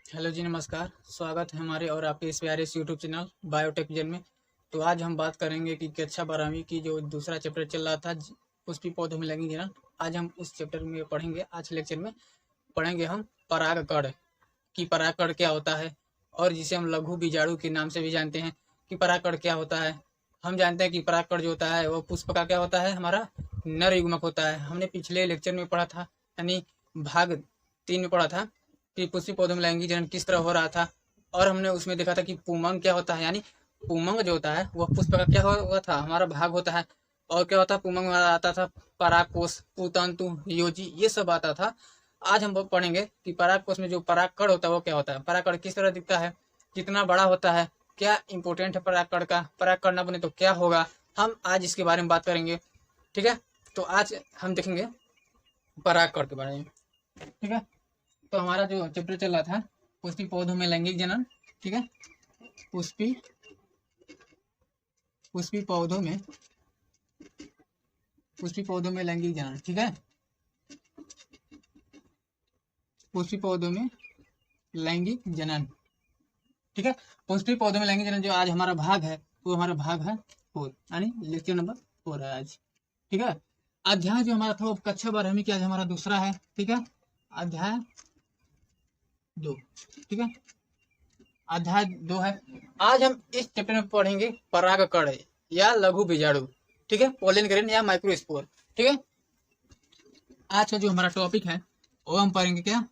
Hello जी, नमस्कार। स्वागत है हमारे और आपके इस प्यारे से यूट्यूब चैनल बायोटेक विजन में। तो आज हम बात करेंगे कि कक्षा 12वीं की जो दूसरा चैप्टर चल रहा था, पुष्पी पौधों में लैंगिक जनन। आज हम उस चैप्टर में पढ़ेंगे। आज लेक्चर में पढ़ेंगे हम परागकण कि परागकण क्या होता है, और जिसे हम लघु बीजाणु के नाम से भी जानते हैं कि परागकण क्या होता है। हम जानते हैं कि परागकण जो होता है वो पुष्प का क्या होता है, हमारा नर युग्मक होता है। हमने पिछले लेक्चर में पढ़ा था, यानी भाग 3 में पढ़ा था कि पुष्पी पौधों में लैंगिक जनन किस तरह हो रहा था, और हमने उसमें देखा था कि पुमंग क्या होता है, यानी पुमंग जो होता है वह पुष्प का क्या हुआ था, हमारा भाग होता है। और क्या होता है, पुमंग में आता था परागकोश, पुतंतु, योजी, ये सब आता था। आज हम पढ़ेंगे कि परागकोश में जो परागकण होता है वो क्या होता है, परागकण किस तरह दिखता है, कितना बड़ा होता है, क्या इंपोर्टेंट है परागकण का, परागकण न बने तो क्या होगा। हम आज इसके बारे में बात करेंगे। ठीक है, तो आज हम देखेंगे परागकण के बारे में। ठीक है, तो हमारा जो चैप्टर चल रहा था पुष्पी पौधों में लैंगिक जनन। ठीक है, पुष्पी पुष्पी पौधों में पुष्पी पौधों में लैंगिक जनन। ठीक है, पुष्पी पौधों में लैंगिक जनन। ठीक है, पुष्पी पौधों में लैंगिक जनन जो आज हमारा भाग है वो हमारा भाग है 4, यानी लेक्चर नंबर 4 है आज। ठीक है, अध्याय जो हमारा था वो कक्षा 12वीं की आज हमारा दूसरा है। ठीक है, अध्याय 2। ठीक है, अध्याय 2 है। आज हम इस चैप्टर में पढ़ेंगे परागकण या लघु बीजाणु। ठीक है, पोलन ग्रेन या माइक्रोस्पोर। ठीक है, आज का जो हमारा टॉपिक है वो हम पढ़ेंगे क्या,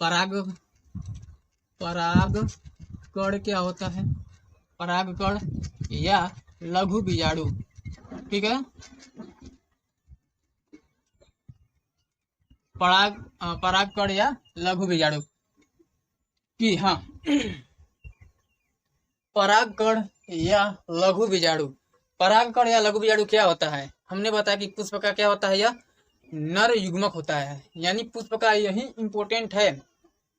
परागकण क्या होता है, परागकण या लघु बीजाणु। ठीक है, परागकण या लघु बीजाणु की, हाँ, परागकण या लघु बीजाणु। परागकण या लघु बीजाणु क्या होता है, हमने बताया कि पुष्प का क्या होता है, यह नर युग्मक होता है, यानी पुष्प का यही इंपोर्टेंट है।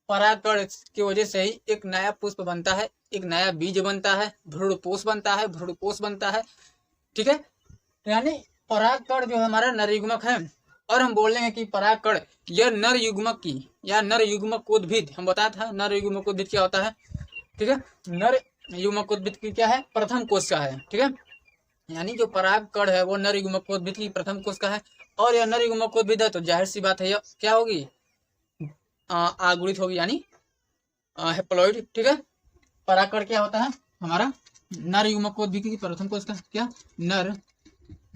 परागकण की वजह से ही एक नया पुष्प बनता है, एक नया बीज बनता है, भ्रूणपोष बनता है, भ्रूणपोष बनता है। ठीक है, यानी परागकण जो हमारा नर युग्मक है। और हम बोलेंगे कि परागकण यह नर युग्मक की या नर युग्मक उद्भिद, हम बताया था नर युग्मक उद्भिद क्या होता है। ठीक है, नर युग्मक उद्भिद की क्या है, प्रथम कोश का है। ठीक है, यानी जो परागकण है वो नर युग्मक उद्भिद की प्रथम कोश का है, और यह नर युग्मक उद्भिद है तो जाहिर सी बात है यह क्या होगी, आगुणित होगी, यानी हेप्लॉइड। ठीक है, परागकण क्या होता है, हमारा नर युग्मक उद्भिद की प्रथम कोश का क्या, नर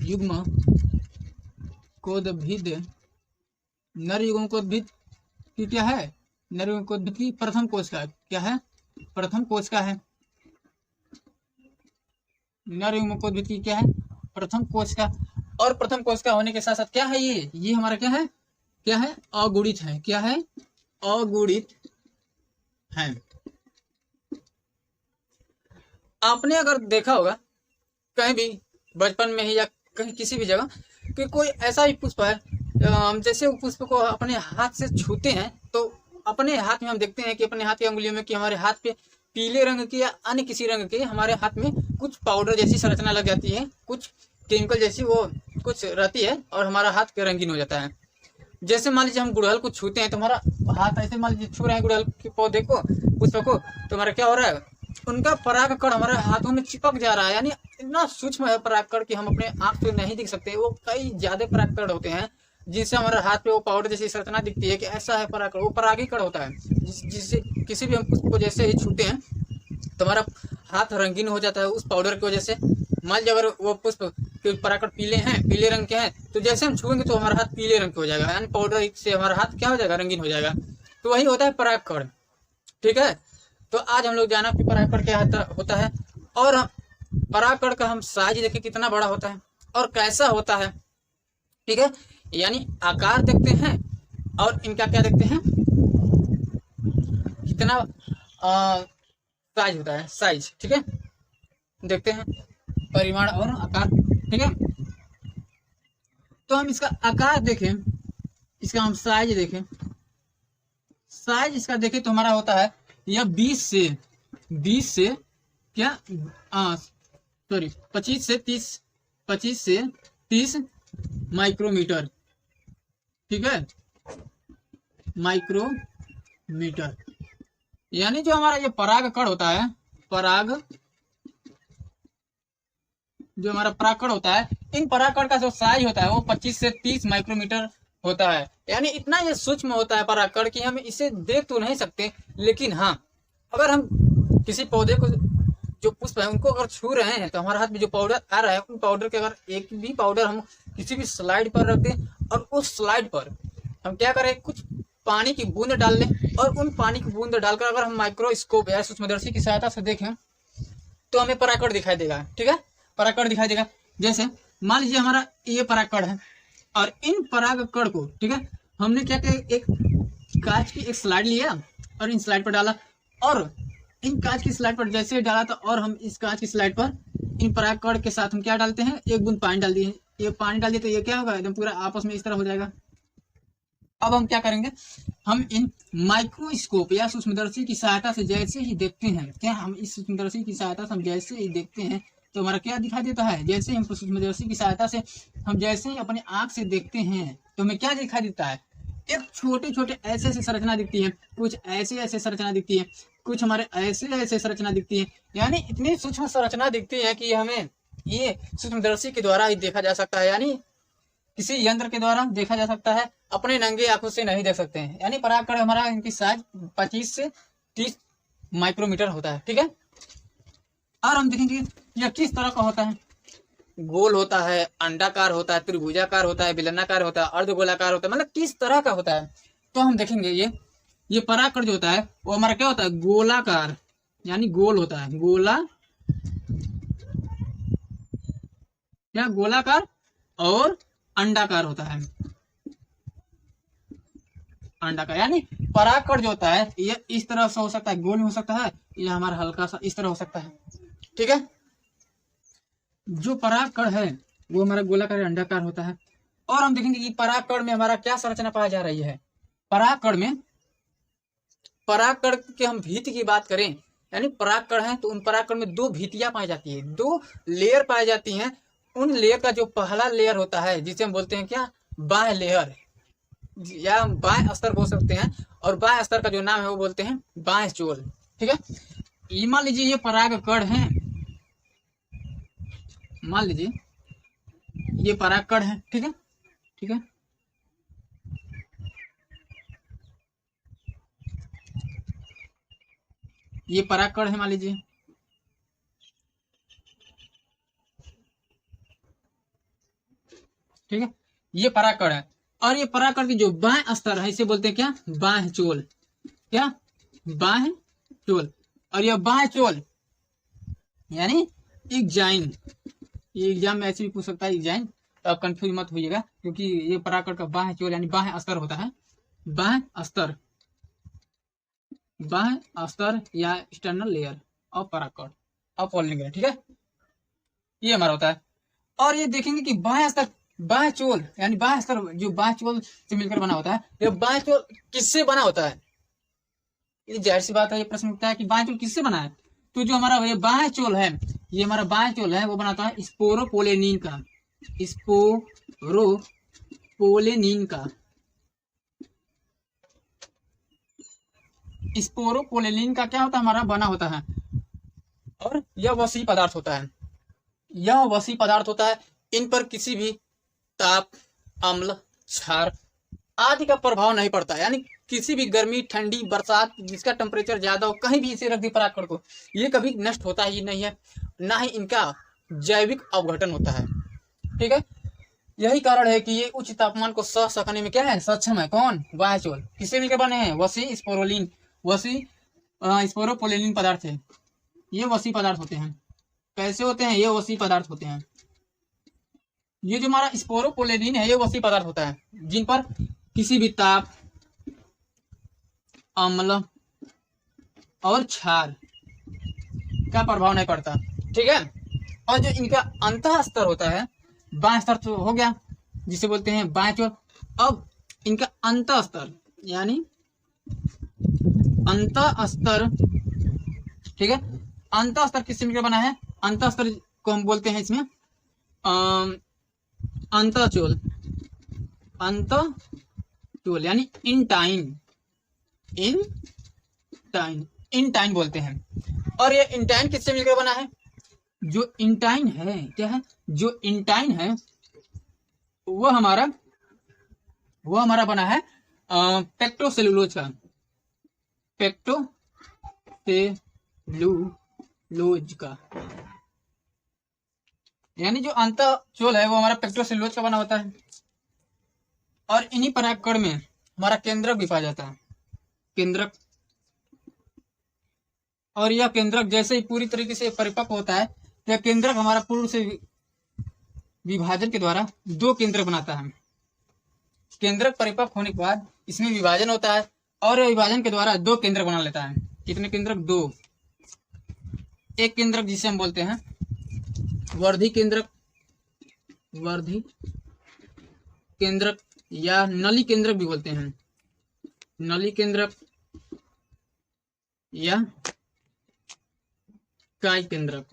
युग्म कोद्भिद, नर युग्म कोद्भिद की क्या है, नर युग्म कोद्भिद की प्रथम कोश का क्या है, प्रथम कोश का है। नर युग्म कोद्भिद की क्या है, प्रथम कोश का। और प्रथम कोश का होने के साथ साथ क्या है, ये हमारा क्या है, क्या है, अगुणित है। क्या है, अगुणित है। आपने अगर देखा होगा कहीं भी बचपन में ही या कहीं किसी भी जगह कि कोई ऐसा ही पुष्प है, जैसे वो पुष्प को अपने हाथ से छूते हैं तो अपने हाथ में हम देखते हैं कि अपने हाथ की अंगुलियों में कि हमारे हाथ पे पीले रंग के या अन्य किसी रंग के हमारे हाथ में कुछ पाउडर जैसी संरचना लग जाती है, कुछ केमिकल जैसी वो कुछ रहती है, और हमारा हाथ रंगीन हो जाता है। जैसे मान लीजिए हम गुड़हल को छूते हैं तो हमारा हाथ ऐसे मान लीजिए छू रहे हैं गुड़हल के पौधे को, पुष्प को, तो हमारा क्या हो रहा है, उनका परागकण हमारे हाथों में चिपक जा रहा है। यानी इतना सूक्ष्म है परागकण कि हम अपने आंख से नहीं दिख सकते, वो कई ज्यादा परागकण होते हैं जिनसे हमारे हाथ पे वो पाउडर जैसी संरचना दिखती है कि ऐसा है परागकण, वो परागीकरण होता है। जिससे किसी भी हम पुष्प को जैसे ही छूते हैं तो हमारा हाथ रंगीन हो जाता है उस पाउडर की वजह से। मान लीजिए अगर वो पुष्प के परागकण पीले हैं, पीले रंग के हैं, तो जैसे हम छुएंगे तो हमारा हाथ पीले रंग का हो जाएगा, यानी पाउडर से हमारा हाथ क्या हो जाएगा, रंगीन हो जाएगा। तो वही होता है परागकण। ठीक है, तो आज हम लोग जाना कि परागकण क्या होता है, और परागकण का हम साइज देखें कितना बड़ा होता है और कैसा होता है। ठीक है, यानी आकार देखते हैं और इनका क्या देखते हैं, कितना साइज होता है, साइज। ठीक है, देखते हैं परिमाण और आकार। ठीक है, तो हम इसका आकार देखें, इसका हम साइज देखें, साइज इसका देखें तो हमारा होता है यह 20 से क्या, सॉरी 25 से 30 माइक्रोमीटर। ठीक है, माइक्रोमीटर। यानी जो हमारा ये पराग कण होता है, पराग जो हमारा परागकण होता है, इन परागकण का जो साइज होता है वो 25 से 30 माइक्रोमीटर होता है। यानी इतना ये सूक्ष्म होता है परागकण कि हम इसे देख तो नहीं सकते, लेकिन हाँ, अगर हम किसी पौधे को, जो पुष्प है उनको अगर छू रहे हैं, तो हमारे हाथ में जो पाउडर आ रहा है, उन पाउडर के अगर एक भी पाउडर हम किसी भी स्लाइड पर रख दें और उस स्लाइड पर हम क्या करें, कुछ पानी की बूंद डाल लें और उन पानी की बूंद डालकर अगर हम माइक्रोस्कोप या सूक्ष्मदर्शी की सहायता से देखें तो हमें परागकण दिखाई देगा। ठीक है, परागकण दिखाई देगा। जैसे मान लीजिए हमारा ये परागकण है और इन परागकण को, ठीक है, हमने क्या किया, एक कांच की एक स्लाइड लिया और इन स्लाइड पर डाला, और इन कांच की स्लाइड पर जैसे डाला था, और हम इस कांच की स्लाइड पर इन परागकण के साथ हम क्या डालते हैं, एक बूंद पानी डाल दिए। ये पानी डाल दिए तो ये क्या होगा, एकदम पूरा आपस में इस तरह हो जाएगा। अब हम क्या करेंगे, हम इन माइक्रोस्कोप या सूक्ष्मदर्शी की सहायता से जैसे ही देखते हैं, क्या हम इस सूक्ष्मदर्शी की सहायता से हम जैसे ही देखते हैं तो हमारा क्या दिखाई देता है, जैसे हम सूक्ष्मदर्शी की सहायता से हम जैसे ही अपने आंख से देखते हैं तो हमें क्या दिखाई देता है, एक छोटे छोटे ऐसे ऐसे संरचना दिखती है, कुछ ऐसे ऐसे संरचना दिखती है, कुछ हमारे ऐसे ऐसे संरचना दिखती है। यानी इतनी सूक्ष्म संरचना दिखती है कि हमें ये सूक्ष्मदर्शी के द्वारा ही देखा जा सकता है, यानी किसी यंत्र के द्वारा देखा जा सकता है, अपने नंगे आंखों से नहीं देख सकते हैं। यानी परागकण हमारा, इनकी साइज 25 से 30 माइक्रोमीटर होता है। ठीक है, और हम देखेंगे यह किस तरह का होता है, गोल होता है, अंडाकार होता है, त्रिभुजाकार होता है, बेलनाकार होता है, अर्धगोलाकार होता है, मतलब किस तरह का होता है। तो हम देखेंगे ये परागकण जो होता है वो हमारा क्या होता है, गोलाकार, यानी गोल होता है, गोलाकार और अंडाकार होता है, अंडाकार। यानी परागकण जो होता है ये इस तरह से हो सकता है, गोल हो सकता है, या हमारा हल्का सा इस तरह हो सकता है। ठीक है, जो परागकण है वो हमारा गोलाकार अंडाकार होता है। और हम देखेंगे कि परागकण में हमारा क्या संरचना पाई जा रही है। परागकण के हम भीति की बात करें, यानी परागकण है तो उन परागकण में दो भीतियां पाई जाती है, दो लेयर पाई जाती हैं। उन लेयर का जो पहला लेयर होता है जिसे हम बोलते हैं क्या, बाह्य लेयर, या हम बाह्य स्तर बोल सकते हैं, और बाह्य स्तर का जो नाम है वो बोलते हैं बाह्य चोल। ठीक है, ये मान लीजिए ये परागकण है, मान लीजिए ये परागकण है। ठीक है, ठीक है, ये परागकण है मान लीजिए। ठीक है, ये परागकण है, और ये परागकण की जो बाह्य स्तर है इसे बोलते हैं क्या, बाह्य चोल, क्या, बाह्य चोल। और यह बाह्य चोल यानी इक्जाइन, ये एग्जाम में ऐसे भी पूछ सकता है इक्जाइन, तो आप कंफ्यूज मत होइएगा, क्योंकि ये परागकण का बाह्य चोल यानी बाह्य स्तर होता है, बाह्य स्तर या एक्सटर्नल लेयर ऑफ परागकण ऑफ पॉलिन ग्रैंड। ठीक है, ये हमारा होता है। और ये देखेंगे कि बाह्य स्तर, बाह्य चोल यानी बाह्य स्तर जो बाह्य चोल से मिलकर बना होता है, ये बाह्य चोल किससे बना होता है, ये जाहिर सी बात है, ये प्रश्न उठता है कि बाह्य चोल किससे बना है। तो जो हमारा ये बाह्य चोल है, ये हमारा बाह्य चोल है वो बनाता है स्पोरोपोलेनिन का, स्पोरोपोलेनिन का, स्पोरोपोलेनिन का क्या होता है, हमारा बना होता है। और यह वसी पदार्थ होता है, यह वसी पदार्थ होता है। इन पर किसी भी ताप, अम्ल, क्षार आदि का प्रभाव नहीं पड़ता, यानी किसी भी गर्मी, ठंडी, बरसात, जिसका टेम्परेचर ज्यादा हो, कहीं भी इसे रख दी परागकण को, ये कभी नष्ट होता ही नहीं है, ना ही इनका जैविक अवघटन होता है। ठीक है, यही कारण है कि ये उच्च तापमान को सह सकने में क्या है, सक्षम है। कौन, बाह्य चोल। किससे मिलकर बने हैं, वसी स्पोरोपोलेनिन पदार्थ है, ये वसी पदार्थ होते हैं। कैसे होते हैं, ये वसी पदार्थ होते हैं। ये जो हमारा स्पोरोपोलेनिन है ये वसी पदार्थ होता है, जिन पर किसी भी ताप, अम्ल और क्षार का प्रभाव नहीं पड़ता। ठीक है, और जो इनका अंतः स्तर होता है, बाह्य स्तर तो हो गया जिसे बोलते हैं बाह्य चोल। अब इनका अंतः स्तर यानी अंतः स्तर, ठीक है, अंतः स्तर किससे मिलकर बना है, अंतः स्तर को हम बोलते हैं इसमें अंतः चोल, यानी इन टाइन इंटाइन बोलते हैं। और ये इंटाइन किससे मिलकर बना है? जो इंटाइन है, क्या है, जो इंटाइन है वो हमारा बना है पेक्टोसेलुलोज का, पेक्टोसेलुलोज का, यानी जो अंतःचोल है वो हमारा पेक्टोसेलुलोज का बना होता है। और इन्हीं परागकण में हमारा केंद्रक भी पाया जाता है, केंद्रक। और यह केंद्रक जैसे ही पूरी तरीके से परिपक्व होता है, यह केंद्रक हमारा पूर्ण से विभाजन के द्वारा दो केंद्रक बनाता है। केंद्रक परिपक्व होने के बाद इसमें विभाजन होता है और विभाजन के द्वारा दो केंद्रक बना लेता है। कितने केंद्रक? दो। एक केंद्रक जिसे हम बोलते हैं वर्धी केंद्रक, वर्धी केंद्रक या नली केंद्रक भी बोलते हैं, नली केंद्रक या काय केंद्रक।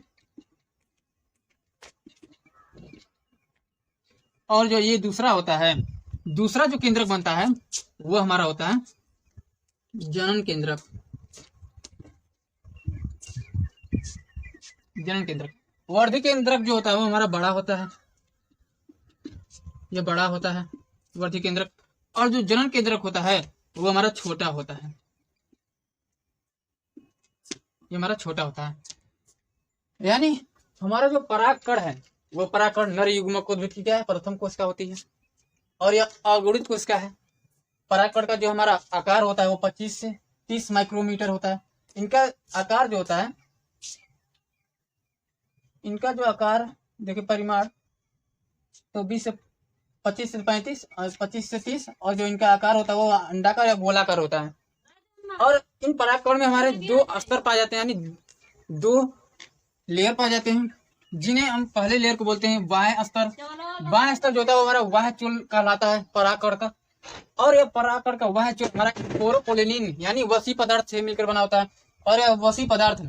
और जो ये दूसरा होता है, दूसरा जो केंद्रक बनता है वो हमारा होता है जनन केंद्रक, जनन केंद्रक। वर्धी केंद्रक जो होता है वो हमारा बड़ा होता है, ये बड़ा होता है वर्धी केंद्रक। और जो जनन केंद्रक होता है वो हमारा छोटा होता है, ये हमारा छोटा होता है। यानी हमारा जो परागकण है वो परागकण नर युग्मक उद्भिद की क्या है? प्रथम कोशिका होती है। और यह अगुणित कोशिका है। परागकण का जो हमारा आकार होता है वो 25 से 30 माइक्रोमीटर होता है। इनका आकार जो होता है, इनका जो आकार देखिए परिमाण तो 20 से 25 से 35 और 25 से 30, और जो इनका आकार होता है वो अंडाकार या गोलाकार होता है। और इन परागकण में हमारे दो स्तर पाए जाते हैं, यानी दो लेयर पाए जाते हैं, जिन्हें हम पहले लेयर को बोलते हैं बाह्य स्तर। बाह्य स्तर जो होता है वो हमारा बाह्य चूल कहलाता है परागकण का। और यह परागकण का बाह्य चूल हमारा क्लोरोपोलिन यानी वसी पदार्थ से मिलकर बना होता है। और यह वसी पदार्थ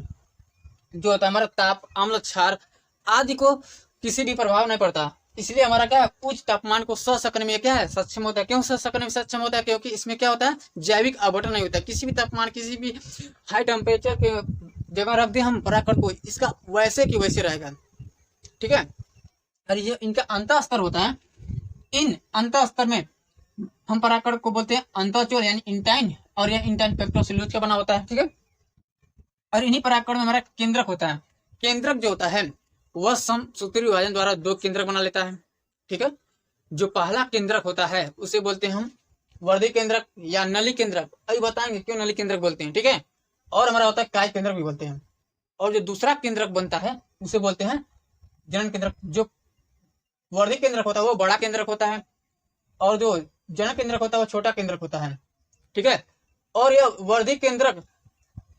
जो होता है हमारा ताप, अम्ल, क्षार आदि को किसी भी प्रभाव नहीं पड़ता। इसलिए हमारा क्या है, उच्च तापमान को सह सकने में क्या है, सक्षम होता है। क्यों सह सकने में सक्षम होता है? क्योंकि इसमें क्या होता है, जैविक आवरण नहीं होता है। किसी भी तापमान, किसी भी हाई टेम्परेचर के जगह रख दे हम परागकण को, इसका वैसे की वैसे रहेगा। ठीक है। और ये इनका अंतः स्तर होता है। इन अंतः स्तर में हम परागकण को बोलते हैं अंतःचोल यानी इंटाइन, और यह इंटाइन पेक्टोसेलुलोज का बना होता है। ठीक है। और इन्हीं परागकण में हमारा केंद्रक होता है। केंद्रक जो होता है वह समसूत्री विभाजन द्वारा दो केंद्रक बना लेता है। ठीक है। जो पहला केंद्रक होता है उसे बोलते हैं हम वर्धी केंद्रक या नली केंद्रक। अभी बताएंगे क्यों नली केंद्रक बोलते हैं। ठीक है। और हमारा होता है काय केंद्रक भी बोलते हैं। और जो दूसरा केंद्रक बनता है उसे बोलते हैं जनन केंद्रक। जो वर्धी केंद्रक होता है वो बड़ा केंद्रक होता है, और जो जनन केंद्रक होता है वो छोटा केंद्रक होता है। ठीक है। और यह वर्धी केंद्रक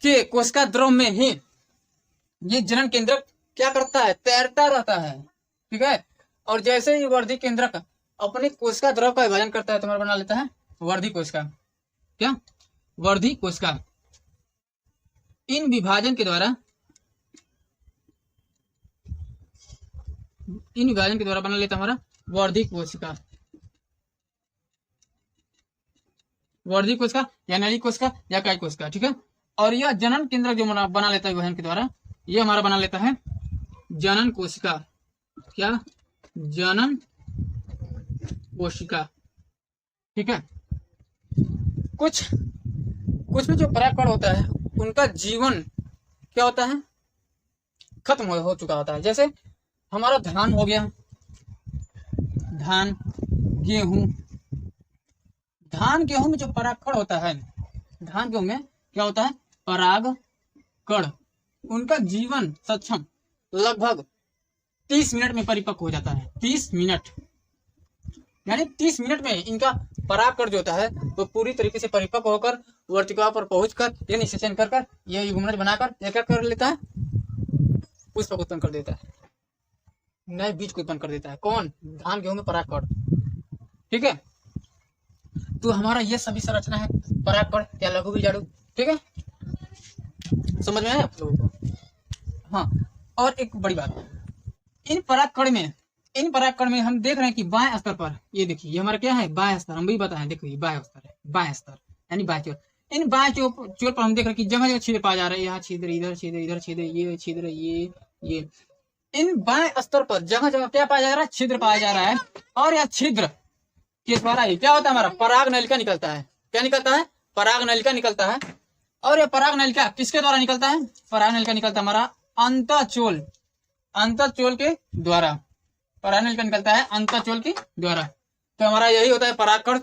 के कोशिका द्रव में ही ये जनन केंद्रक क्या करता है, तैरता रहता है। ठीक है। और जैसे ही वर्धी केंद्रक अपने कोशिका द्रव का विभाजन करता है तो हमारा बना लेता है वर्धी कोशिका। क्या? वर्धी कोशिका। इन विभाजन के द्वारा बना लेता है हमारा वर्धी कोशिका, वर्धी कोशिका या नली कोशिका या काय कोशिका। ठीक है। और यह जनन केंद्र जो बना लेता है विभाजन के द्वारा, यह हमारा बना लेता है जनन कोशिका। क्या? जनन कोशिका। ठीक है। कुछ भी जो परागकण होता है उनका जीवन क्या होता है, खत्म हो चुका होता है। जैसे हमारा धान हो गया, धान, गेहूं। धान गेहूं में जो परागकण होता है, धान गेहूं में क्या होता है, परागकण। उनका जीवन सक्षम लगभग 30 मिनट में परिपक्व हो जाता है। 30 मिनट, यानी 30 मिनट में इनका परागकण जो होता है वो पूरी तरीके से परिपक्व होकर वर्तिका पर पहुंचकर ये निषेचन कर ये युग्मनज बनाकर क्या कर लेता है, पुष्प उत्पन्न कर देता है, नए बीज को उत्पन्न कर देता है। कौन? धान गेहूं में परागकण। ठीक है। तो हमारा ये सभी संरचना है परागकण या लघु बीजाणु। ठीक है। समझ में आया आप लोगों को? हाँ। और एक बड़ी बात, इन परागकण में हम देख रहे हैं कि बाएं स्तर पर, ये देखिए ये हमारा क्या है, बाएं स्तर। हम भी बताएं, देखो ये बाएं स्तर है, बाएं स्तर यानी बाएं चोर। इन बाएं चोल पर हम देख रहे हैं कि जगह जगह छिद्र पाया जा रहा है, यहाँ छिद्र, इधर छिद्र, इधर छिद्र, ये छिद्र, ये इन बाएं स्तर पर जगह जगह क्या पाया जा रहा है, छिद्र पाया जा रहा है। और यह छिद्र के द्वारा ही क्या होता है, हमारा पराग नलिका निकलता है। क्या निकलता है, पराग नलिका निकलता है। और यह पराग नलिका किसके द्वारा निकलता है, पराग नलिका निकलता है हमारा अंतःचोल, अंतःचोल के द्वारा पराग नलिका निकलता है अंतःचोल के द्वारा। तो हमारा यही होता है परागकण।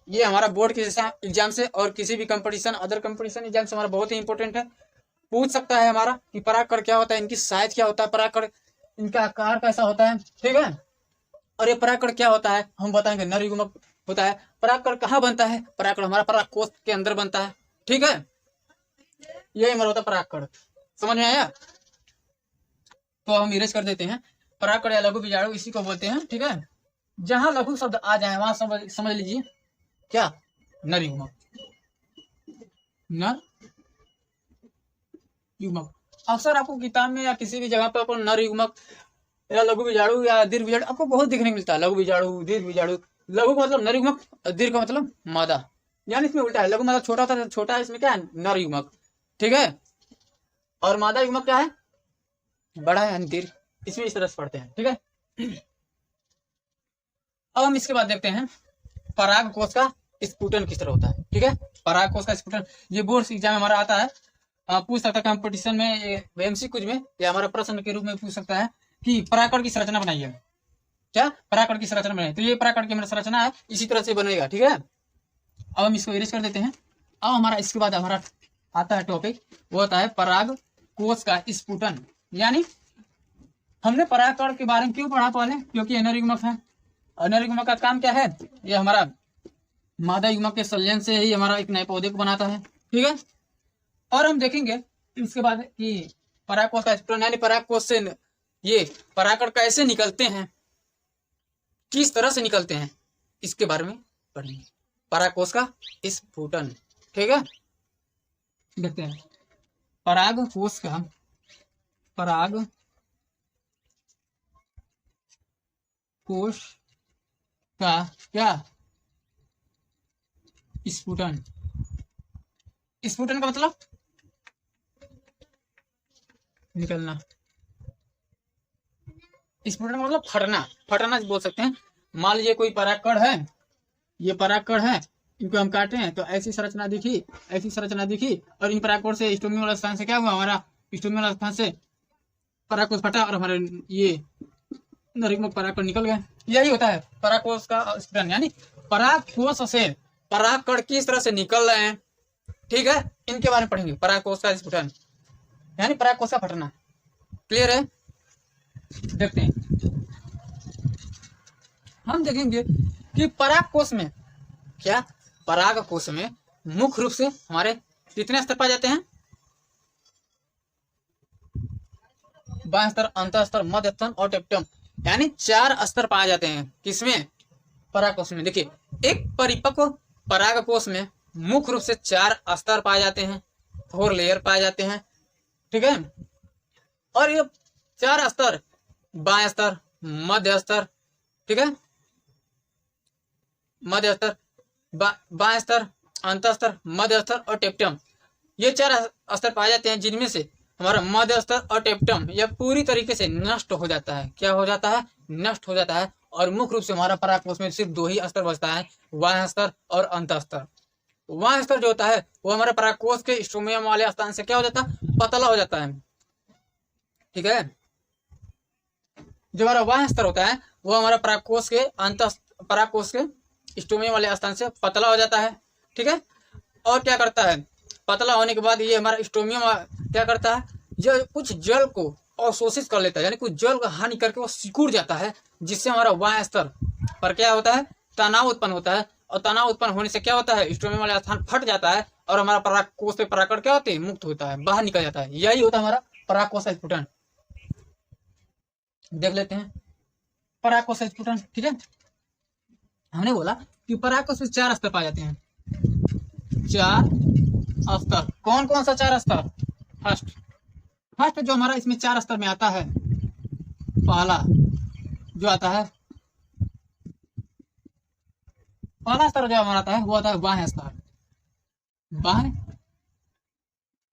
ये हमारा बोर्ड के एग्जाम से और किसी भी कंपटीशन, अदर कंपटीशन एग्जाम से हमारा बहुत ही इंपॉर्टेंट है। पूछ सकता है हमारा कि परागकण क्या होता है, इनकी साइज क्या होता है, परागकण इनका आकार कैसा होता है, ठीक है। और ये परागकण क्या होता है हम बताएंगे, नर युग्मक होता है। परागकण कहाँ बनता है, परागकण हमारा परागकोश के अंदर बनता है, ठीक है। यही हमारा होता है परागकण, समझ में आया। तो हम इरेज कर देते हैं। परागकण या लघु बीजाणु इसी को बोलते हैं, ठीक है। जहां लघु शब्द आ जाए वहां समझ लीजिए क्या, नर युग्मक, नर युग्मक। अक्सर आपको किताब में या किसी भी जगह पर आपको नर युग्मक या लघु बीजाणु या दीर्घ बीजाणु आपको बहुत देखने को मिलता है। लघु बीजाणु, दीर्घ बीजाणु। लघु का मतलब नर युग्मक, दीर्घ का मतलब मादा, यानी इसमें उल्टा है। लघु मतलब छोटा होता है, छोटा है, इसमें क्या है, नर युग्मक, ठीक है। और मादा युग्मक क्या है, बड़ा है, यानी दीर्घ। इसमें इस तरह से पढ़ते हैं, ठीक है। अब हम इसके बाद देखते हैं पराग कोश का स्फुटन किस तरह होता है, ठीक है। पराग कोश का स्फुटन ये बोर्ड एग्जाम में हमारा आता है, पूछ सकता है कंपटीशन में, एमसीक्यू में, या हमारा प्रश्न के रूप में पूछ सकता है कि परागकण की संरचना बनाइए। क्या, परागकण की संरचना बनाइए। तो ये परागकण की हमारी संरचना है, इसी तरह से बनेगा, ठीक है। अब हम इसको इरेज कर देते हैं। अब हमारा इसके बाद हमारा आता है टॉपिक, वो होता है पराग कोश का स्फुटन। यानी हमने परागकण के बारे में क्यों पढ़ा पहले, क्योंकि नर युग्मक है। नर युग्मक का काम क्या है, ये हमारा मादा युग्मक के संलयन से ही हमारा एक नए पौधे को बनाता है, ठीक है। और हम देखेंगे इसके बाद कि परागकोश का स्फुटन, यानी परागकोश से ये परागकण कैसे निकलते हैं, किस तरह से निकलते हैं, इसके बारे में पढ़ेंगे। परागकोश का स्फुटन, ठीक है। देखते हैं परागकोश का, परागकोश का क्या स्फुटन। स्फुटन का मतलब निकलना, स्फुटन का मतलब फटना, फटना बोल सकते हैं। मान लीजिए कोई परागकण है, ये परागकण है, इनको हम काटे हैं तो ऐसी संरचना दिखी, ऐसी संरचना दिखी, और इन परागकण से स्टोमियम वाला स्थान से क्या हुआ, हमारा स्टोमियम वाला स्थान से परागकोश फटा और हमारे ये नर युग्मक परागकण निकल गए। यही होता है परागकोश का स्फुटन। यानी परागकोश से परागकण किस तरह से निकल रहे हैं, ठीक है, इनके बारे में पढ़ेंगे। परागकोश का स्फुटन यानी परागकोश का फटना, क्लियर है। देखते हैं, हम देखेंगे कि परागकोश में क्या, परागकोश में मुख्य रूप से हमारे कितने स्तर पाए जाते हैं, बाह्य स्तर, अंतः स्तर, मध्य स्तर और टेप्टम, यानी 4 स्तर पाए जाते हैं। किसमें, परागकोश में। देखिए एक परिपक्व परागकोश में मुख्य रूप से 4 स्तर पाए जाते हैं, 4 लेयर पाए जाते हैं, ठीक है। और ये 4 स्तर, बाह्य स्तर, मध्य स्तर, ठीक है, मध्य स्तर, बाह्य स्तर, अंतः स्तर, मध्य स्तर और टेप्टम, ये 4 स्तर पाए जाते हैं, जिनमें से हमारा मध्य स्तर और टेप्टम यह पूरी तरीके से नष्ट हो जाता है। क्या हो जाता है, नष्ट हो जाता है। और मुख्य रूप से हमारा परागकोश में सिर्फ 2 ही स्तर बचता है, बाह्य स्तर और अंतः स्तर। बाह्य स्तर जो होता है वो हमारे परागकोश के स्ट्रोमियम वाले स्थान से क्या हो जाता है, पतला हो जाता है, ठीक है। जो हमारा बाह्य स्तर होता है वो हमारा परागकोश के परागकोश के स्टोमियम वाले स्थान से पतला हो जाता है, ठीक है। और क्या करता है, पतला होने के बाद ये हमारा स्टोमियम क्या करता है, ये कुछ जल को अवशोषित कर लेता है, यानी कुछ जल को हानि करके वो सिकुड़ जाता है, जिससे हमारा बाह्य स्तर पर क्या होता है, तनाव उत्पन्न होता है। और तनाव उत्पन्न होने से क्या होता है, स्टोमियम वाला स्थान फट जाता है और हमारा परागकोश से परागकण क्या होते हैं, मुक्त होता है, बाहर निकल जाता है। यही होता है हमारा परागकोश का स्फुटन। देख लेते हैं परागकोश का स्फुटन, ठीक है। हमने बोला कि परागकोश में 4 स्तर पाए जाते हैं, 4 स्तर। कौन कौन सा 4 स्तर, फर्स्ट जो हमारा इसमें 4 स्तर में आता है, पहला जो आता है, पहला स्तर जो हमारा आता है वो आता है बाह्य स्तर, बाह्य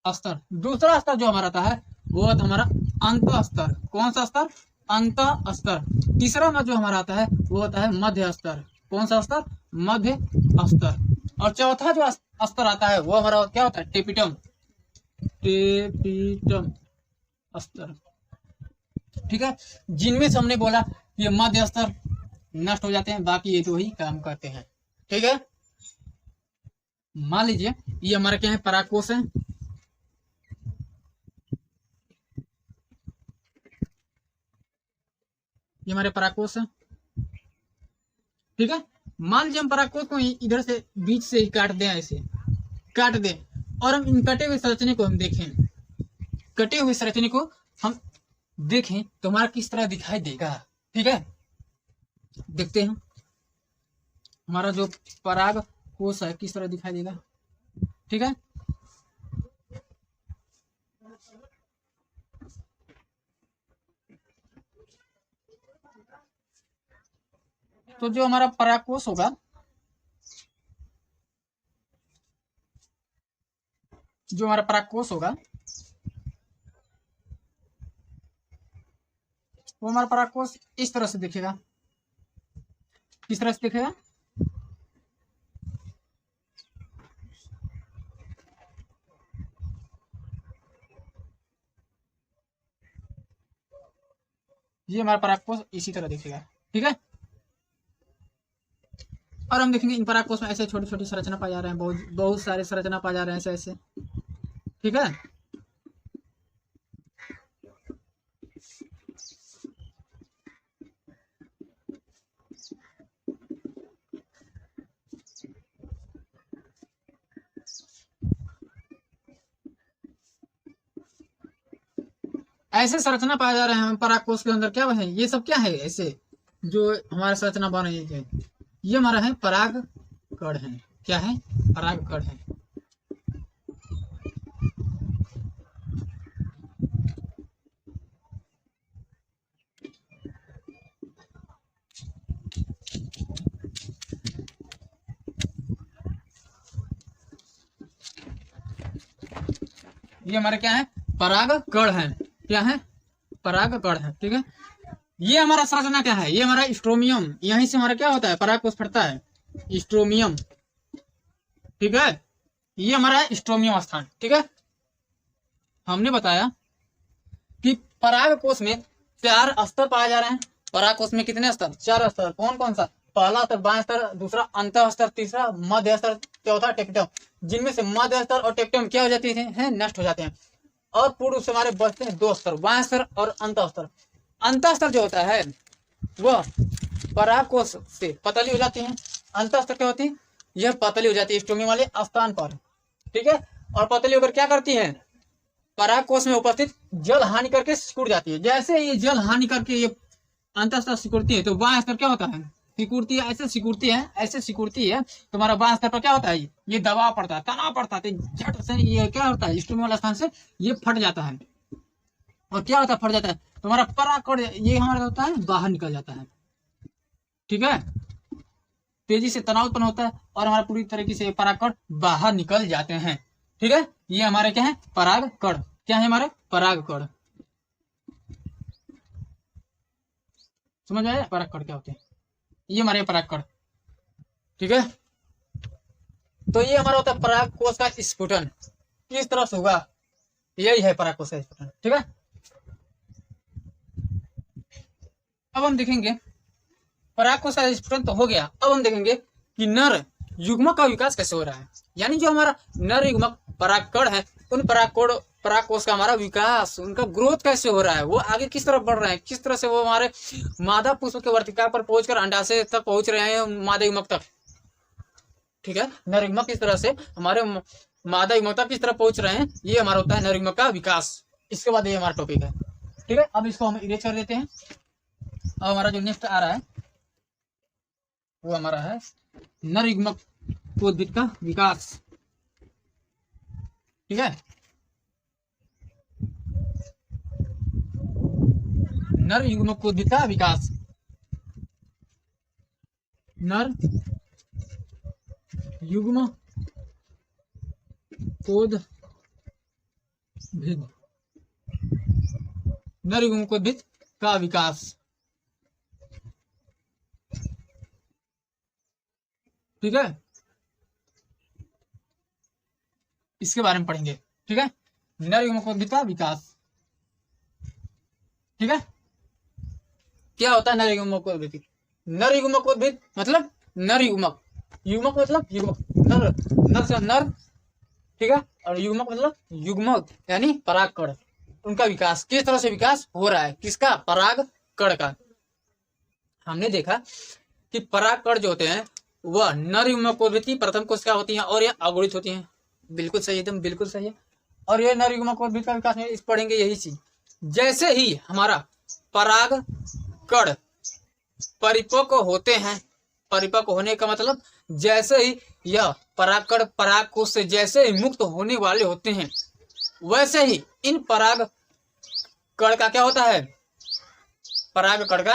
स्तर। दूसरा स्तर जो हमारा आता है वो आता है हमारा अंत स्तर। कौन सा स्तर? अंत स्तर। तीसरा में जो हमारा आता है वो होता है मध्य स्तर। कौन सा स्तर? मध्य स्तर। और चौथा जो स्तर आता है वो हमारा क्या होता है? टेपिटम। टेपिटम स्तर। ठीक है, जिनमें से हमने बोला ये मध्य स्तर नष्ट हो जाते हैं, बाकी ये दो ही काम करते हैं। ठीक है, मान लीजिए ये हमारा क्या है? परागकोश है। ये हमारे परागकोश है। ठीक है, मान लीजिए हम परागकोश को इधर से बीच से ही काट दें, ऐसे काट दें, और हम इन कटे हुए संरचने को हम देखें, कटे हुए संरचने को हम देखें तो हमारा किस तरह दिखाई देगा। ठीक है, देखते हैं हमारा जो पराग कोश है किस तरह दिखाई देगा। ठीक है, तो जो हमारा परागकोश होगा, जो हमारा परागकोश होगा वो हमारा परागकोश इस तरह से दिखेगा। किस तरह से दिखेगा? ये हमारा परागकोश इसी तरह दिखेगा। ठीक है, और हम देखेंगे इन परागकोश में ऐसे छोटी छोटी संरचना पाए जा रहे हैं, बहुत बहुत सारे संरचना पाए जा रहे हैं ऐसे ऐसे। ठीक है, ऐसे संरचना पाए जा रहे हैं परागकोश के अंदर। क्या है ये सब? क्या है ऐसे जो हमारा संरचना बन रही है? ये हमारा है पराग कण है। क्या है? पराग कण है। ये हमारे क्या है? पराग कण है। क्या है? पराग कण है। ठीक है, ये हमारा संरचना क्या है? ये हमारा स्ट्रोमियम, यहीं से हमारा क्या होता है? परागकोश फटता है, स्ट्रोमियम। ठीक है, ये हमारा स्ट्रोमियम स्थान। ठीक है, हमने बताया कि परागकोश में 4 स्तर पाए जा रहे हैं। परागकोश में कितने स्तर? 4 स्तर। कौन कौन सा? पहला स्तर बाह्य स्तर, दूसरा अंत स्तर, तीसरा मध्य स्तर, चौथा टेपिटम। जिनमें से मध्य स्तर और टेपिटम क्या हो जाते हैं? नष्ट हो जाते हैं, और पूर्व से हमारे बचते हैं 2 स्तर, बाह्य स्तर और अंत स्तर। अंत स्तर जो होता है वह परागकोश से पतली हो जाती है। अंत स्तर क्या होती है? यह पतली हो जाती है स्टोमी वाले स्थान पर। ठीक है, और पतली होकर क्या करती है? परागकोश में उपस्थित जल हानि करके सिकुड़ जाती है। जैसे ये जल हानि करके ये अंत स्तर सिकुड़ती है तो बाह्य स्तर क्या होता है? सिकुड़ती है, ऐसे सिकुड़ती है, ऐसे सिकुड़ती है, तुम्हारा बाह्य स्तर पर क्या होता है? ये दबाव पड़ता है, तनाव पड़ता है, झट से ये क्या होता है? स्टोमी वाला स्थान से ये फट जाता है। और क्या होता है? फट जाता है, तुम्हारा परागकण ये हमारा होता है बाहर निकल जाता है। ठीक है, तेजी से तनाव उत्पन्न होता है और हमारा पूरी तरीके से परागकण बाहर निकल जाते हैं। ठीक है, ये हमारे क्या है? परागकण। क्या है? हमारे परागकण। समझ आया परागकण क्या होते हैं? ये हमारे परागकण। ठीक है, तो ये हमारा होता है परागकोश का स्फुटन। किस तरह से होगा? यही है परागकोश का स्फुटन। ठीक है, अब हम देखेंगे परागकोश का स्फुटन तो हो गया। अब हम देखेंगे कि नर युग्मक का विकास कैसे हो रहा है। यानी जो हमारा नर युग्मक परागकण है, उन परागकोश का हमारा विकास, उनका ग्रोथ कैसे हो रहा है, वो आगे किस तरह बढ़ रहे हैं, किस तरह से वो हमारे मादा पुष्प के वर्तिका पर पहुंचकर अंडाशय तक पहुंच रहे हैं, मादा युग्मक तक। ठीक है, नर युग्मक किस तरह से हमारे मादा युग्मक तक किस तरह पहुंच रहे हैं, ये हमारा होता है नर युग्मक का विकास। इसके बाद ये हमारा टॉपिक है। ठीक है, अब इसको हम इरेज कर देते हैं। अब हमारा जो नेक्स्ट आ रहा है वो हमारा है नर युग्मक उद्भिद का विकास। ठीक है, नर युग्मक उद्भिद का विकास। नर युग्म कोद भिद, नर युग्मकोद्भिद का विकास। ठीक है, इसके बारे में पढ़ेंगे। ठीक है, नर युग्मकोद्भिद का विकास। ठीक है, क्या होता है नर युग्मकोद्भिद? नर युग्मकोद्भिद मतलब नर युग्मक, युग्मक मतलब युग्मक, नर, नर से नर। ठीक है, और युग्मक मतलब युग्मक यानी परागकण, उनका विकास। किस तरह से विकास हो रहा है? किसका? परागकण का। हमने देखा कि परागकण जो होते हैं वह नर युग्मकोद्भिद की प्रथम कोशिका होती हैं और यह अगुणित होती हैं। बिल्कुल सही, एकदम बिल्कुल सही है। और ये नर युग्मकोद्भिद का विकास में इस पढ़ेंगे यही चीज। जैसे ही हमारा परागकण परिपक्व होते हैं, परिपक्व होने का मतलब जैसे ही यह परागकण परागकोश से जैसे ही मुक्त होने वाले होते हैं, वैसे ही इन परागकण का क्या होता है? परागकण का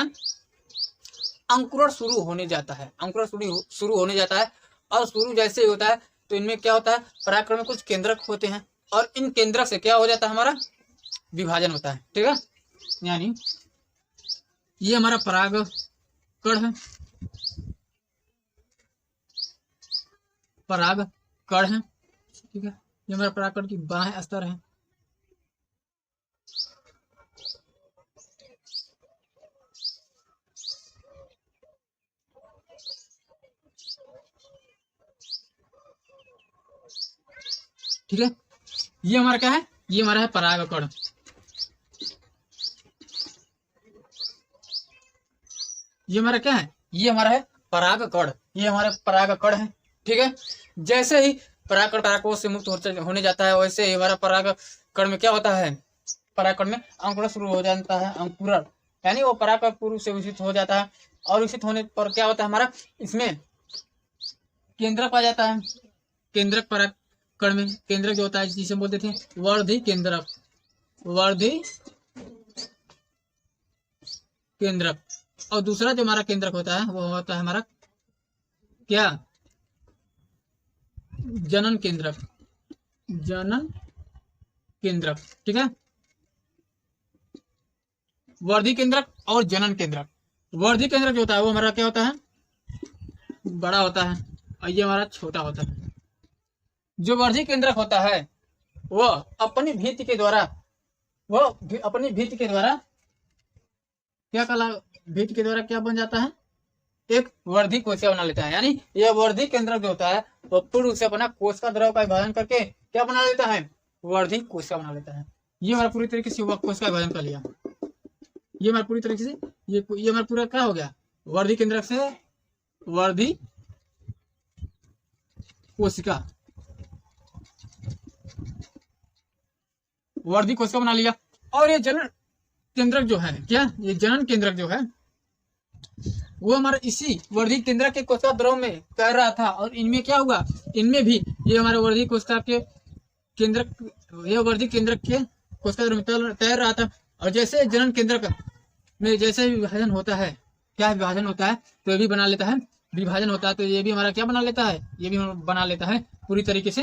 अंकुरण शुरू होने जाता है, अंकुरण शुरू होने जाता है। और शुरू जैसे ही होता है तो इनमें क्या होता है? परागकण में कुछ केंद्रक होते हैं और इन केंद्रक से क्या हो जाता है? हमारा विभाजन होता है। ठीक है, यानी ये हमारा परागकण है, परागकण है। ठीक है, ये हमारा परागकण की बाह्य स्तर है। ठीक है, ये हमारा क्या है? ये हमारा है परागकण। ये हमारा क्या है? ये हमारा है परागकण, ये हमारा परागकण है। ठीक है, जैसे ही परागकण परागकोश से मुक्त होने जाता है, वैसे ही हमारा परागकण में क्या होता है? परागकण में अंकुरण शुरू हो जाता है। अंकुरण यानी वो परागकण पूर्व से विकसित हो जाता है और विकसित होने पर क्या होता है? हमारा इसमें केंद्रक आ जाता है। केंद्रक परागकण में केंद्रक जो होता है जिसे बोलते थे वर्धि केंद्रक, वर्धि केंद्रक। और दूसरा जो हमारा केंद्रक होता है वो होता है हमारा क्या? जनन केंद्रक, जनन केंद्रक। ठीक है, वर्धि केंद्रक और जनन केंद्रक। वर्धि केंद्रक जो होता है वो हमारा क्या होता है? बड़ा होता है और ये हमारा छोटा होता है। जो वर्धि केंद्रक होता है वह अपनी भित्ति के द्वारा, भित्ति के द्वारा क्या बन जाता है? एक वर्धि कोशिका बना लेता है। यानी यह वर्धि केंद्रक जो होता है वह पूर्व से अपना कोशिका द्रव का विभाजन करके क्या बना लेता है? वर्धि कोशिका बना लेता है। ये हमारा पूरी तरीके से कोशिका विभाजन कर लिया। ये हमारा पूरी तरीके से ये हमारा पूरा क्या हो गया? वर्धि केंद्रक से वर्धि कोशिका, वर्धि कोशिका बना लिया। और ये जनन केंद्रक जो है क्या? ये जनन केंद्रक जो है वो हमारा इसी वर्धि केंद्रक के कोशिका द्रव में तैर रहा था और इनमें क्या हुआ? इनमें भी ये हमारे वर्धि कोशिका के केंद्रक, ये वर्धि केंद्रक के कोशिका द्रव में तैर रहा था। और जैसे जनन केंद्रक में जैसे विभाजन होता है, क्या विभाजन होता है? तो ये भी बना लेता है, विभाजन होता है तो ये भी हमारा क्या बना लेता है? ये भी बना लेता है पूरी तरीके से।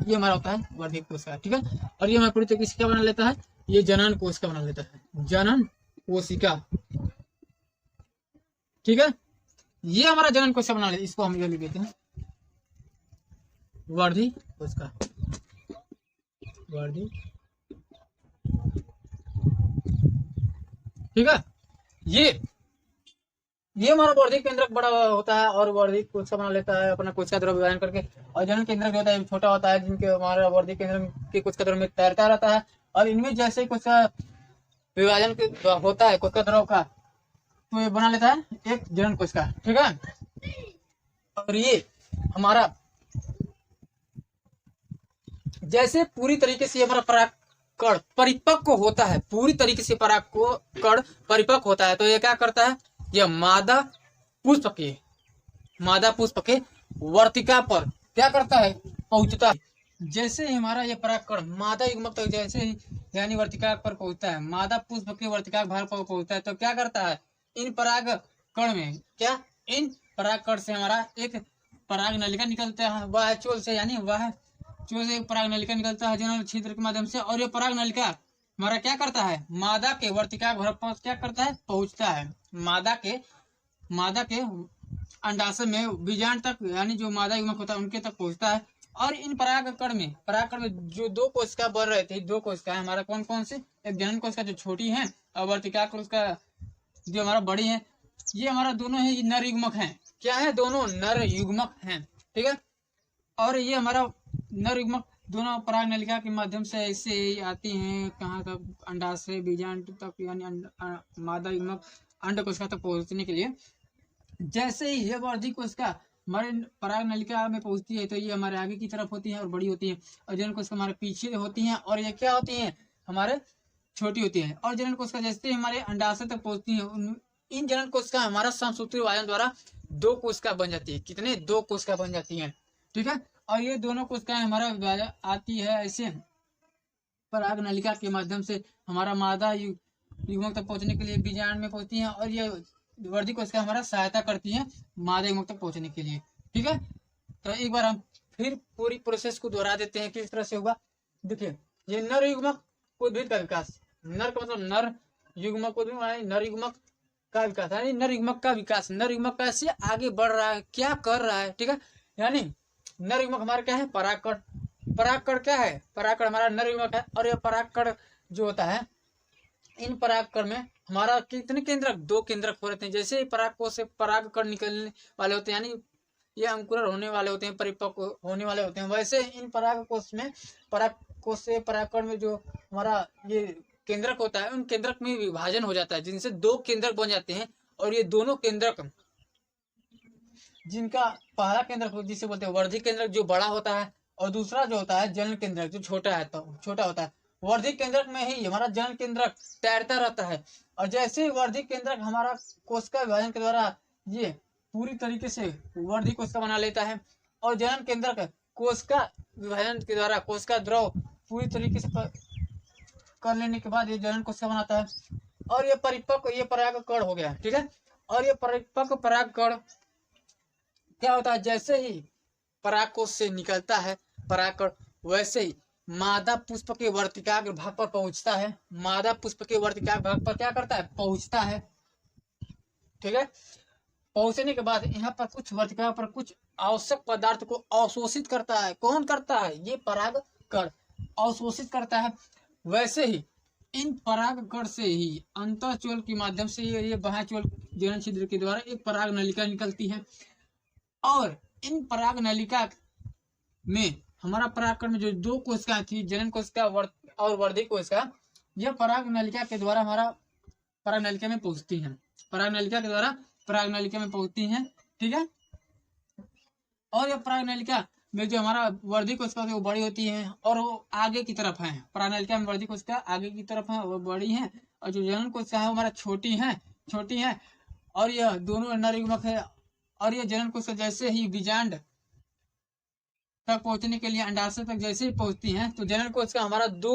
ये हमारा होता है वर्धि कोशिका। ठीक है, और ये हमारा पूरी तरीके से क्या बना लेता है? ये जनन कोशिका बना लेता है, जनन कोशिका। ठीक है, ये हमारा जनन कोशिका बना लेते, इसको हम ये लिख देते हैं वर्धि कोशिका, वर्धि। ठीक है, ये हमारा वर्धि केंद्रक बड़ा होता है और वर्धि कोशिका बना लेता है अपना कोशिका द्रव विभाजन करके। और जनन केंद्रक जो होता है छोटा होता है, जिनके हमारा वर्धि केंद्रक के कोशिका द्रव में तैरता रहता है। और इनमें जैसे कोशिका विभाजन होता है कोशिका द्रव का, तो ये बना लेता है एक जनन कोशिका। ठीक है, और ये हमारा जैसे पूरी तरीके से हमारा परागकण परिपक्व होता है, पूरी तरीके से परागकण परिपक्व होता है, तो ये क्या करता है? यह मादा पुष्प के वर्तिका पर क्या करता है? पहुंचता है। जैसे ही हमारा ये परागकण मादा युग्मक तक जैसे ही यानी वर्तिका पर पहुंचता है, मादा पुष्प के वर्तिका भाग पर पहुंचता है, तो क्या करता है? इन परागकण में क्या? इन परागकण से हमारा एक पराग नलिका निकलता है वाह्य चोल से, यानी वाह्य चूहे से एक पराग नलिका निकलता है जनन छिद्र के माध्यम से, और ये पराग नलिका हमारा क्या करता है, मादा के वर्तिका भर पर क्या करता है, पहुंचता है मादा के अंडाशय में बीजांड तक, यानी जो मादा युग्मक होता है उनके तक पहुंचता है। और इन परागकण में जो दो कोशिका बन रहे थे, दो कोशिका हमारा कौन कौन से, एक जनन कोशिका जो छोटी है और वर्तिका कोशिका जो हमारा बड़ी है, ये हमारा दोनों ही नर युग्मक हैं। क्या है, दोनों नर युग्मक हैं, ठीक है। और ये हमारा नर युग्मक दोनों पराग नलिका के माध्यम से ऐसे ही आती हैं, कहाँ तक, अंडाशय बीजांड तक, यानी मादा युग्मक अंड कोशिका तक पहुंचने के लिए। जैसे ही ये वर्धी कोशिका हमारे पराग नलिका में पहुंचती है तो ये हमारे आगे की तरफ होती है और बड़ी होती है, और जनन कोशिका हमारे पीछे होती हैं और ये क्या होती हैं, हमारे छोटी होती है। और जनन कोशिका जैसे ही हमारे अंडाशय तक पहुंचती है, इन जनन कोशिका हमारा समसूत्री वायन द्वारा दो कोशिका बन जाती है। कितने, दो कोशिका बन जाती है, ठीक है। और ये दोनों कोशिकाएं हमारा आती है ऐसे पराग नलिका के माध्यम से हमारा मादा युग्मक तक पहुंचने के लिए बीजांड में पहुंचती हैं, और ये वर्धी कोशिका हमारा सहायता करती है मादा युग्मक तक पहुंचने के लिए, ठीक है। तो एक बार हम फिर पूरी प्रोसेस को दोहरा देते हैं किस तरह से होगा। देखिए, ये नर युग्मक उद्भिद का विकास, नर का मतलब नर युग्मक उद्भिद, नर युग्मक का विकास, यानी नर युग्मक का विकास, नर युग्मक कैसे आगे बढ़ रहा है, क्या कर रहा है, ठीक है। यानी नर युग्मक हमारा क्या है, परागकण। परागकण क्या है, परागकण हमारा नर युग्मक है। और ये परागकण जो होता है, इन परागकण में हमारा कितने केंद्रक, दो केंद्रक हो रहते हैं। जैसे ही परागकोश से परागकण निकलने वाले होते हैं, यानी ये अंकुरण होने वाले होते हैं, परिपक्व होने वाले होते हैं, वैसे इन परागकोश में, परागकोश से परागकण में जो हमारा ये केंद्रक होता है, उन केंद्रक में विभाजन हो जाता है, जिनसे दो केंद्रक बन जाते हैं। और ये दोनों केंद्रक, जिनका पहला केंद्रक जिसे बोलते हैं वर्धी केंद्रक जो बड़ा होता है, और दूसरा जो होता है जनन केंद्रक जो छोटा है, तो छोटा होता है। वर्धी केंद्रक में ही हमारा जनन केंद्रक तैरता रहता है, और जैसे ही वर्धी केंद्रक हमारा कोशिका विभाजन के द्वारा ये पूरी तरीके से वर्धी कोशिका बना लेता है, और जनन केंद्रक कोशिका विभाजन के द्वारा कोशिका द्रव पूरी तरीके से कर लेने के बाद ये जनन कोशिका बनाता है, और ये परिपक्व, ये परागकण हो गया, ठीक है। और ये परिपक्व परागकण क्या होता है, जैसे ही परागकोश से निकलता है परागकण, वैसे ही मादा पुष्प के वर्तिकाग्र भाग पर पहुंचता है। मादा पुष्प के वर्तिकाग्र भाग पर क्या करता है, पहुंचता है, ठीक है। पहुंचने के बाद यहाँ पर कुछ वर्तिका पर कुछ आवश्यक पदार्थ को अवशोषित करता है। कौन करता है, ये परागकण अवशोषित करता है। वैसे ही इन परागकण से ही अंतःचोल के माध्यम से ये बाह्यचोल जनन छिद्र के द्वारा एक पराग नलिका निकलती है, और इन पराग नलिका में हमारा परागकण में जो दो कोशिकाएं थी, जनन कोशिका और वर्धी कोशिका, यह पराग नलिका के द्वारा हमारा पराग नलिका में पहुंचती हैं, पराग नलिका के द्वारा पराग नलिका में पहुंचती हैं, ठीक है। और यह पराग नलिका में जो हमारा वर्धी कोशिका है वो बड़ी होती है, और वो आगे की तरफ है। पराग नलिका में वर्धी कोशिका आगे की तरफ है, वो बड़ी है, और जो जनन कोशिका है वो हमारा छोटी है। और यह दोनों नर युग्मक है। और ये जनन कोशिका जैसे ही बीजांड तक पहुंचने के लिए अंडाशय तक जैसे ही पहुंचती हैं, तो जनन कोशिका हमारा दो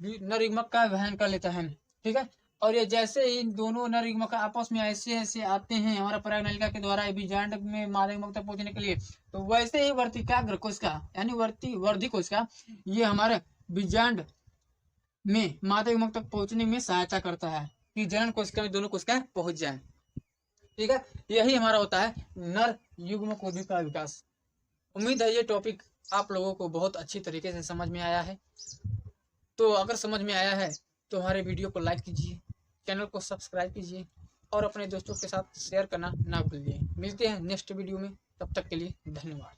नर युग्मक का वहन कर लेता है, ठीक है। और ये जैसे ही दोनों नर युग्मक आपस में ऐसे आते हैं हमारा पराग नलिका के द्वारा बीजांड में मादा युग्मक तक पहुंचने के लिए, तो वैसे ही वर्तिकाग्र कोशिका यानी वर्धी कोशिका ये हमारे बीजांड में मादा युग्मक तक पहुंचने में सहायता करता है कि जनन कोशिका में दोनों कोशिका पहुंच जाए, ठीक है। यही हमारा होता है नर युग्मक उद्भिद का विकास। उम्मीद है ये टॉपिक आप लोगों को बहुत अच्छी तरीके से समझ में आया है। तो अगर समझ में आया है तो हमारे वीडियो को लाइक कीजिए, चैनल को सब्सक्राइब कीजिए, और अपने दोस्तों के साथ शेयर करना ना भूलिए। मिलते हैं नेक्स्ट वीडियो में, तब तक के लिए धन्यवाद।